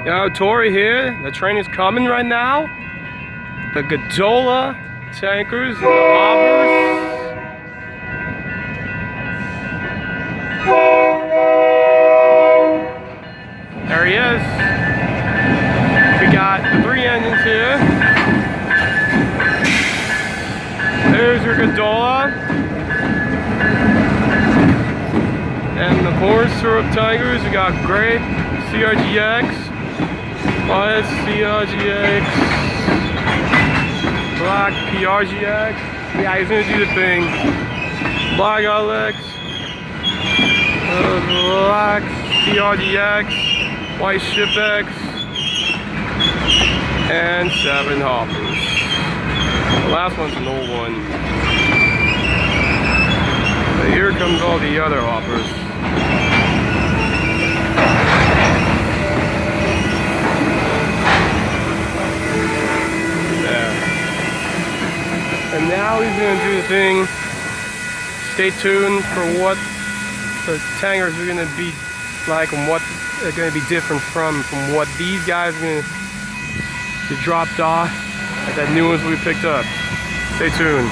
Yo, Tori here. The train is coming right now. The Godola tankers and the hoppers. There he is. We got 3 engines here. There's your Godola. And the corn syrup tankers, we got great CRGX. White CRGX, black PRGX. Yeah, he's gonna do the thing. Black LX, black CRGX, white ShipX, and 7 hoppers. The last one's an old one. But here comes all the other hoppers. And now he's going to do the thing. Stay tuned for what the tankers are going to be like and what they're going to be different from what these guys are going to be dropped off at that new ones we picked up. Stay tuned.